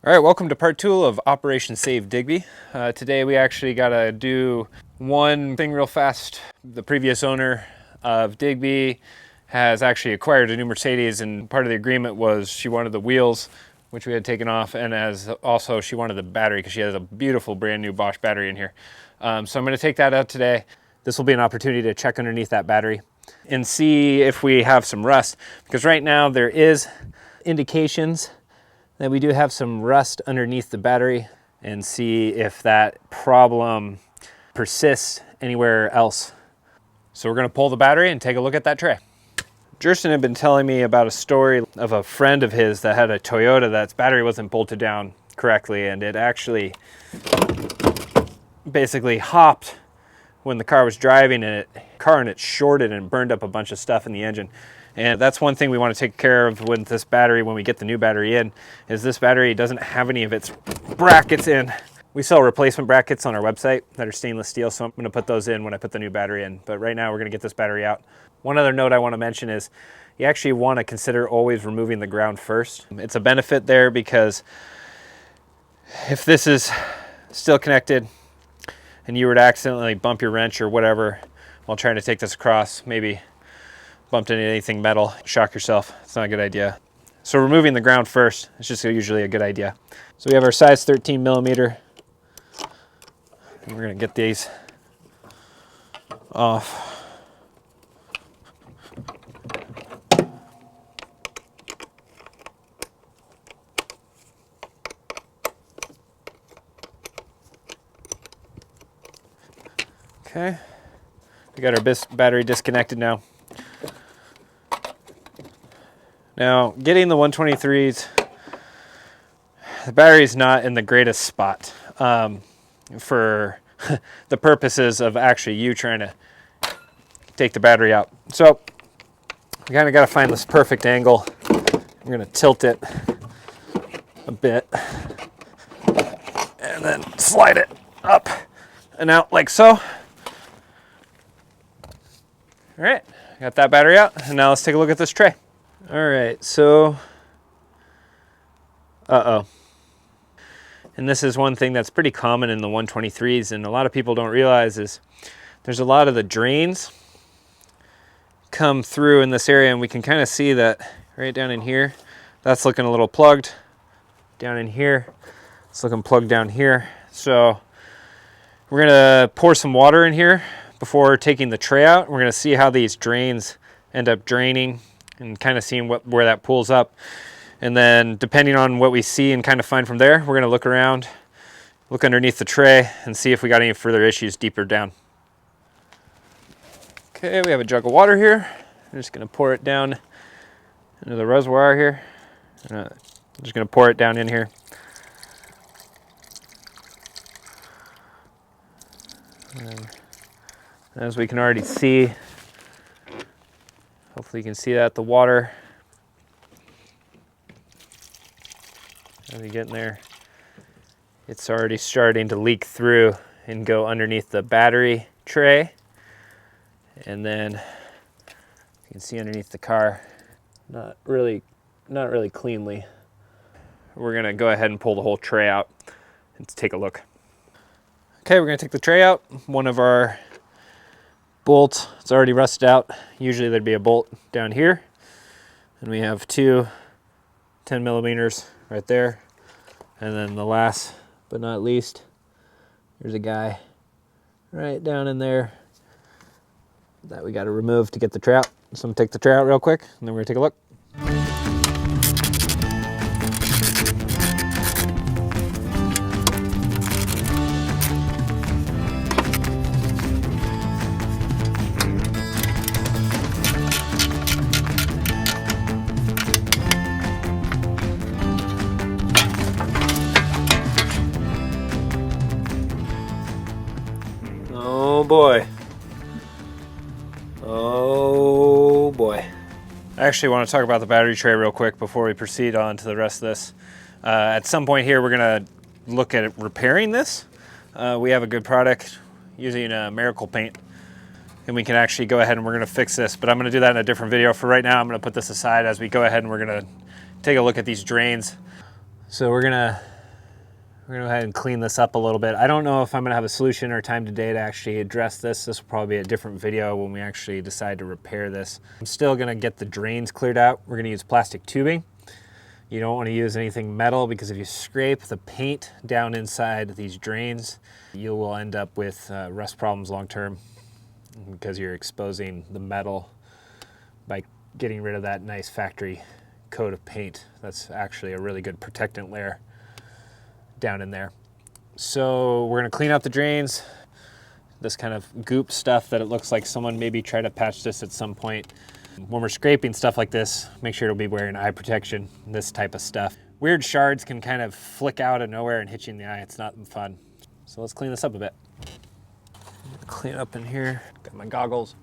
All right, welcome to part 2 of Operation Save Digby. Today we actually got to do one thing real fast. The previous owner of Digby has actually acquired a new Mercedes, and part of the agreement was she wanted the wheels, which we had taken off, and as also she wanted the battery because she has a beautiful brand new Bosch battery in here. So I'm going to take that out today. This will be an opportunity to check underneath that battery and see if we have some rust, because right now there is indications that we do have some rust underneath the battery, and see if that problem persists anywhere else. So we're gonna pull the battery and take a look at that tray. Jerson had been telling me about a story of a friend of his that had a Toyota that's battery wasn't bolted down correctly, and it actually basically hopped when the car was driving, and it shorted and burned up a bunch of stuff in the engine. And that's one thing we want to take care of with this battery when we get the new battery in, is this battery doesn't have any of its brackets in. We sell replacement brackets on our website that are stainless steel, so I'm going to put those in when I put the new battery in. But right now we're going to get this battery out. One other note I want to mention is you actually want to consider always removing the ground first. It's a benefit there because if this is still connected and you were to accidentally bump your wrench or whatever while trying to take this across, maybe bumped into anything metal, shock yourself. It's not a good idea. So removing the ground first is just usually a good idea. So we have our size 13 millimeter. And we're gonna get these off. Okay, we got our battery disconnected now. Now, getting the 123s, the battery's not in the greatest spot for the purposes of actually you trying to take the battery out. So, we kind of got to find this perfect angle. I'm going to tilt it a bit and then slide it up and out like so. All right, got that battery out, and now let's take a look at this tray. All right, so, and this is one thing that's pretty common in the 123s, and a lot of people don't realize is there's a lot of the drains come through in this area, and we can kind of see that right down in here. That's looking a little plugged. Down in here, it's looking plugged down here. So we're gonna pour some water in here before taking the tray out. We're gonna see how these drains end up draining and kind of seeing where that pulls up. And then depending on what we see and kind of find from there, we're gonna look around, look underneath the tray and see if we got any further issues deeper down. Okay, we have a jug of water here. I'm just gonna pour it down into the reservoir here. I'm just gonna pour it down in here. And as we can already see, hopefully you can see that the water, as you get in there, it's already starting to leak through and go underneath the battery tray. And then you can see underneath the car, not really cleanly. We're gonna go ahead and pull the whole tray out and take a look. Okay, we're gonna take the tray out. One of our bolts, it's already rusted out. Usually there'd be a bolt down here, and we have two 10 millimeters right there. And then the last but not least, there's a guy right down in there that we got to remove to get the tray out. So I'm gonna take the tray out real quick, and then we're gonna take a look. Oh boy. Oh boy. I actually want to talk about the battery tray real quick before we proceed on to the rest of this. At some point here, we're gonna look at repairing this. We have a good product using Miracle Paint, and we can actually go ahead and we're gonna fix this, but I'm gonna do that in a different video. For right now, I'm gonna put this aside as we go ahead and we're gonna take a look at these drains. So we're gonna We're gonna go ahead and clean this up a little bit. I don't know if I'm gonna have a solution or time today to actually address this. This will probably be a different video when we actually decide to repair this. I'm still gonna get the drains cleared out. We're gonna use plastic tubing. You don't wanna use anything metal because if you scrape the paint down inside these drains, you will end up with rust problems long-term because you're exposing the metal by getting rid of that nice factory coat of paint. That's actually a really good protectant layer down in there. So we're gonna clean out the drains, this kind of goop stuff that it looks like someone maybe tried to patch this at some point. When we're scraping stuff like this, make sure to be wearing eye protection, this type of stuff. Weird shards can kind of flick out of nowhere and hit you in the eye. It's not fun. So let's clean this up a bit. Clean up in here, got my goggles.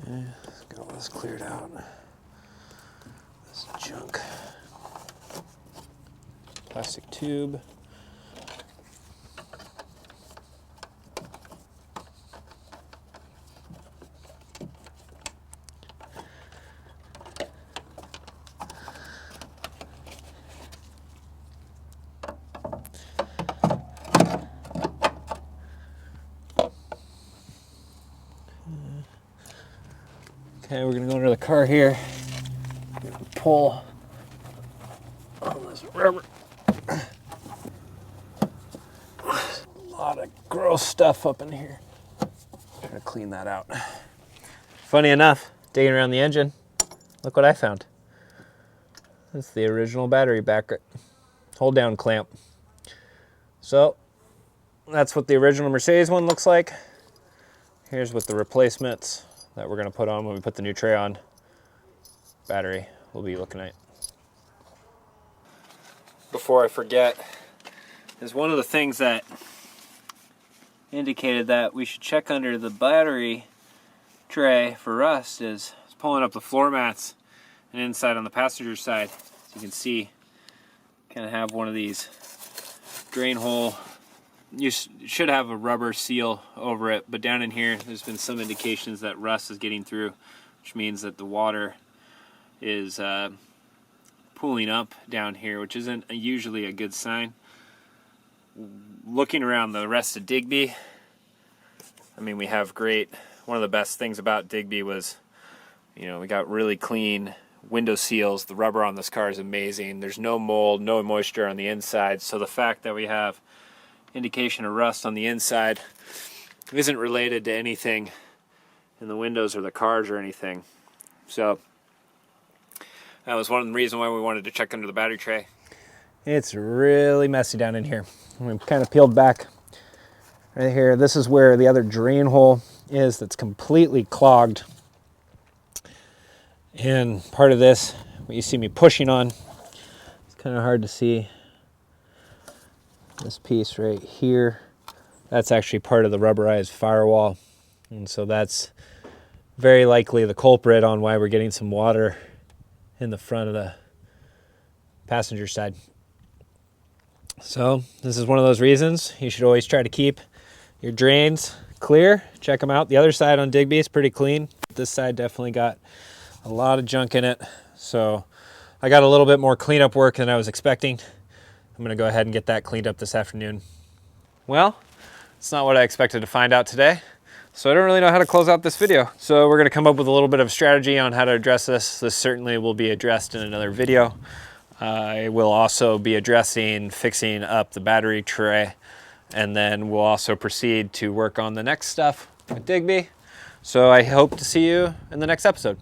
Let's get all this cleared out. This junk. Plastic tube. Okay, we're gonna go under the car here. Pull on this rubber. A lot of gross stuff up in here. Trying to clean that out. Funny enough, digging around the engine, look what I found. That's the original battery backer. Hold down clamp. So that's what the original Mercedes one looks like. Here's what the replacements that we're gonna put on when we put the new tray on. Battery we'll be looking at. Before I forget, is one of the things that indicated that we should check under the battery tray for rust is pulling up the floor mats and inside on the passenger side. As you can see, kind of have one of these drain hole. You should have a rubber seal over it, but down in here there's been some indications that rust is getting through, which means that the water is pooling up down here, which isn't usually a good sign. Looking around the rest of Digby, I mean, we have one of the best things about Digby was, you know, we got really clean window seals. The rubber on this car is amazing. There's no mold, no moisture on the inside, so the fact that we have indication of rust on the inside isn't related to anything in the windows or the cars or anything. So that was one of the reasons why we wanted to check under the battery tray. It's really messy down in here. We've kind of peeled back right here. This is where the other drain hole is that's completely clogged. And part of this, what you see me pushing on, it's kind of hard to see. This piece right here, that's actually part of the rubberized firewall. And so that's very likely the culprit on why we're getting some water in the front of the passenger side. So this is one of those reasons you should always try to keep your drains clear. Check them out. The other side on Digby is pretty clean. This side definitely got a lot of junk in it. So I got a little bit more cleanup work than I was expecting. I'm gonna go ahead and get that cleaned up this afternoon. Well, it's not what I expected to find out today, so I don't really know how to close out this video. So we're gonna come up with a little bit of strategy on how to address this. This certainly will be addressed in another video. I will also be addressing fixing up the battery tray, and then we'll also proceed to work on the next stuff with Digby. So I hope to see you in the next episode.